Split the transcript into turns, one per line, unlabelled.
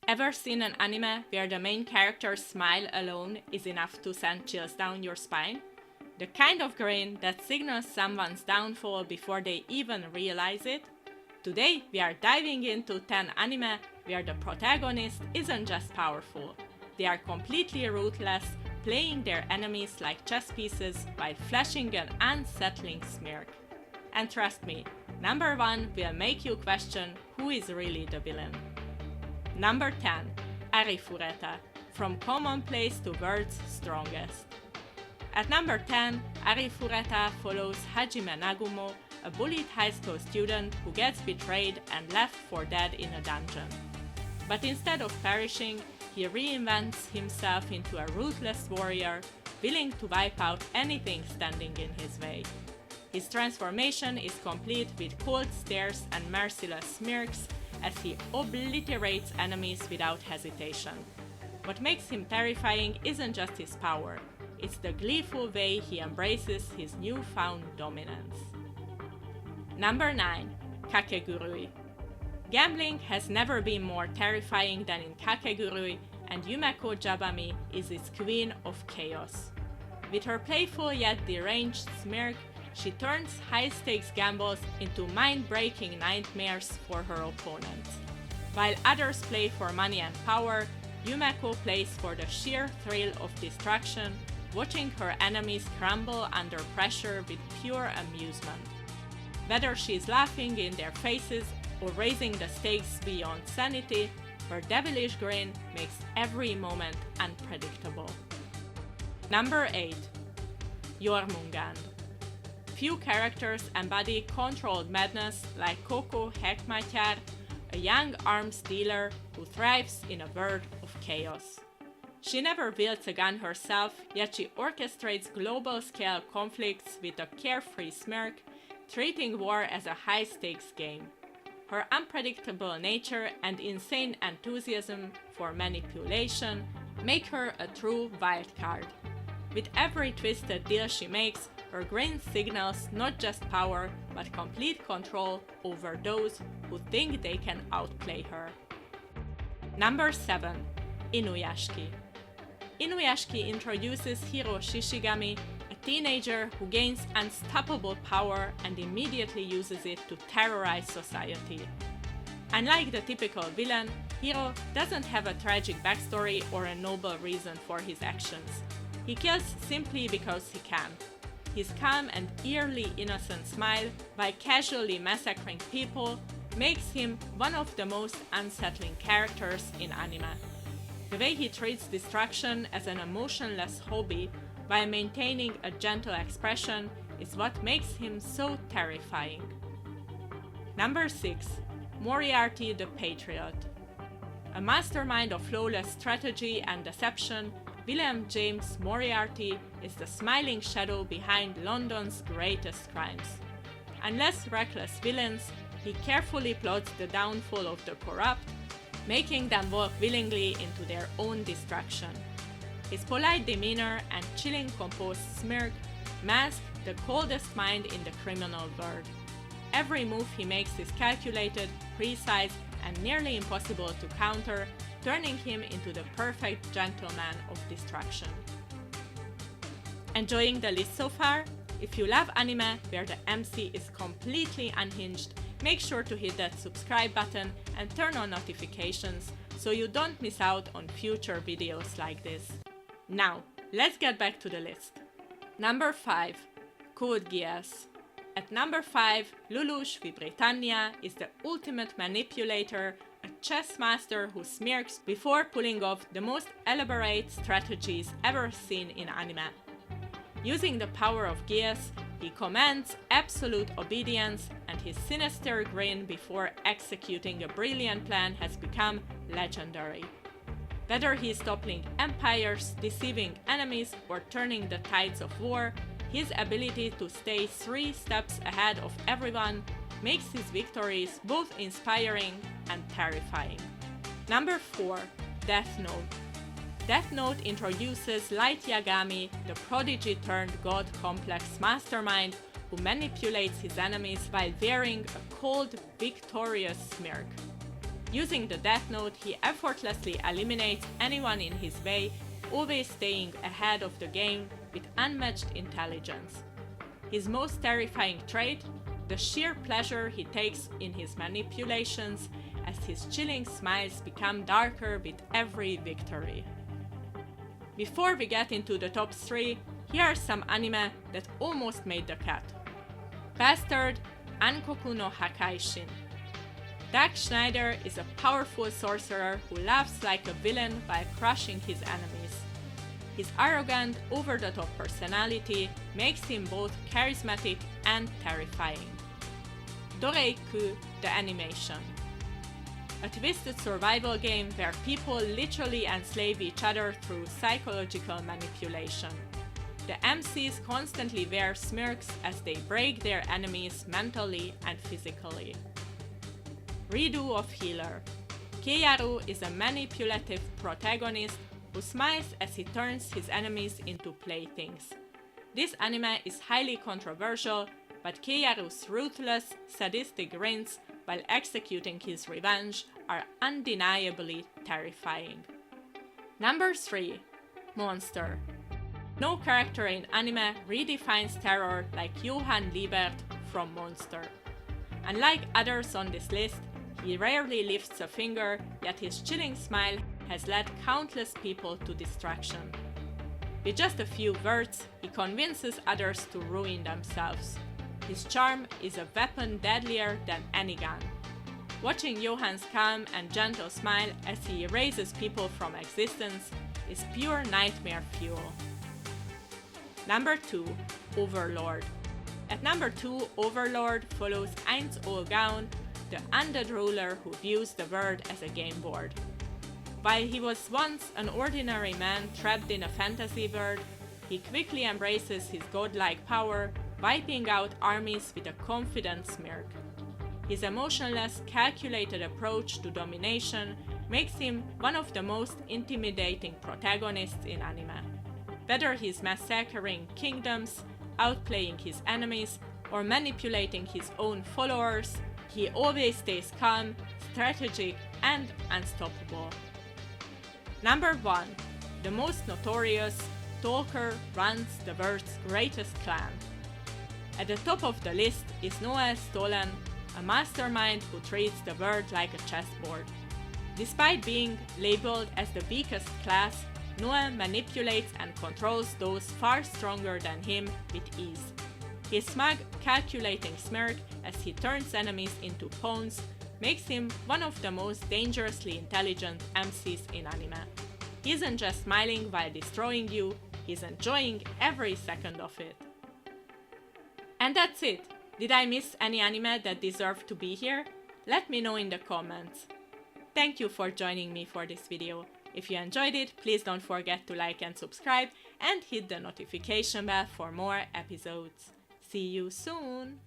Ever seen an anime where the main character's smile alone is enough to send chills down your spine? The kind of grin that signals someone's downfall before they even realize it? Today we are diving into 10 anime where the protagonist isn't just powerful. They are completely ruthless, playing their enemies like chess pieces while flashing an unsettling smirk. And trust me, number 1 will make you question who is really the villain. Number 10. Arifureta, from commonplace to world's strongest. At number 10, Arifureta follows Hajime Nagumo, a bullied high school student who gets betrayed and left for dead in a dungeon. But instead of perishing, he reinvents himself into a ruthless warrior, willing to wipe out anything standing in his way. His transformation is complete with cold stares and merciless smirks as he obliterates enemies without hesitation. What makes him terrifying isn't just his power, it's the gleeful way he embraces his newfound dominance. Number 9. Kakegurui. Gambling has never been more terrifying than in Kakegurui, and Yumeko Jabami is its queen of chaos. With her playful yet deranged smirk, she turns high-stakes gambles into mind-breaking nightmares for her opponents. While others play for money and power, Yumeko plays for the sheer thrill of destruction, watching her enemies crumble under pressure with pure amusement. Whether she's laughing in their faces or raising the stakes beyond sanity, her devilish grin makes every moment unpredictable. Number 8. Jormungand. Few characters embody controlled madness like Koko Hekmatyar, a young arms dealer who thrives in a world of chaos. She never wields a gun herself, yet she orchestrates global-scale conflicts with a carefree smirk, treating war as a high-stakes game. Her unpredictable nature and insane enthusiasm for manipulation make her a true wild card. With every twisted deal she makes, her grin signals not just power, but complete control over those who think they can outplay her. Number 7. Inuyashiki. Inuyashiki introduces Hiro Shishigami, a teenager who gains unstoppable power and immediately uses it to terrorize society. Unlike the typical villain, Hiro doesn't have a tragic backstory or a noble reason for his actions. He kills simply because he can. His calm and eerily innocent smile, while casually massacring people, makes him one of the most unsettling characters in anime. The way he treats destruction as an emotionless hobby while maintaining a gentle expression is what makes him so terrifying. Number 6. Moriarty the Patriot. A mastermind of flawless strategy and deception, William James Moriarty is the smiling shadow behind London's greatest crimes. Unless reckless villains, he carefully plots the downfall of the corrupt, making them walk willingly into their own destruction. His polite demeanor and chilling composed smirk mask the coldest mind in the criminal world. Every move he makes is calculated, precise, and nearly impossible to counter, turning him into the perfect gentleman of destruction. Enjoying the list so far? If you love anime where the MC is completely unhinged, make sure to hit that subscribe button and turn on notifications so you don't miss out on future videos like this. Now, let's get back to the list. Number 5. Code Geass. At number 5, Lelouch Britannia is the ultimate manipulator, a chess master who smirks before pulling off the most elaborate strategies ever seen in anime. Using the power of Geass, he commands absolute obedience, and his sinister grin before executing a brilliant plan has become legendary. Whether he's toppling empires, deceiving enemies, or turning the tides of war, his ability to stay 3 steps ahead of everyone makes his victories both inspiring and terrifying. Number 4. Death Note. Death Note introduces Light Yagami, the prodigy-turned-god complex mastermind who manipulates his enemies while wearing a cold, victorious smirk. Using the Death Note, he effortlessly eliminates anyone in his way, always staying ahead of the game with unmatched intelligence. His most terrifying trait? The sheer pleasure he takes in his manipulations, as his chilling smiles become darker with every victory. Before we get into the top 3, here are some anime that almost made the cut. Bastard Ankoku no Hakaishin. Zack Snyder is a powerful sorcerer who laughs like a villain while crushing his enemies. His arrogant, over-the-top personality makes him both charismatic and terrifying. Doreiku, the animation. A twisted survival game where people literally enslave each other through psychological manipulation. The MCs constantly wear smirks as they break their enemies mentally and physically. Redo of Healer. Keiyaru is a manipulative protagonist who smiles as he turns his enemies into playthings. This anime is highly controversial, but Keiyaru's ruthless, sadistic grins while executing his revenge are undeniably terrifying. Number 3. Monster. No character in anime redefines terror like Johann Liebert from Monster. Unlike others on this list, he rarely lifts a finger, yet his chilling smile has led countless people to destruction. With just a few words, he convinces others to ruin themselves. His charm is a weapon deadlier than any gun. Watching Johann's calm and gentle smile as he erases people from existence is pure nightmare fuel. Number 2. Overlord. At number 2, Overlord follows Eins Olgaun, the undead ruler who views the world as a game board. While he was once an ordinary man trapped in a fantasy world, he quickly embraces his godlike power, wiping out armies with a confident smirk. His emotionless, calculated approach to domination makes him one of the most intimidating protagonists in anime. Whether he's massacring kingdoms, outplaying his enemies, or manipulating his own followers, he always stays calm, strategic, and unstoppable. Number 1. The most notorious, Stalker runs the world's greatest clan. At the top of the list is Noel Stolen, a mastermind who treats the world like a chessboard. Despite being labeled as the weakest class, Noel manipulates and controls those far stronger than him with ease. His smug, calculating smirk as he turns enemies into pawns makes him one of the most dangerously intelligent MCs in anime. He isn't just smiling while destroying you, he's enjoying every second of it. And that's it! Did I miss any anime that deserved to be here? Let me know in the comments. Thank you for joining me for this video. If you enjoyed it, please don't forget to like and subscribe and hit the notification bell for more episodes. See you soon!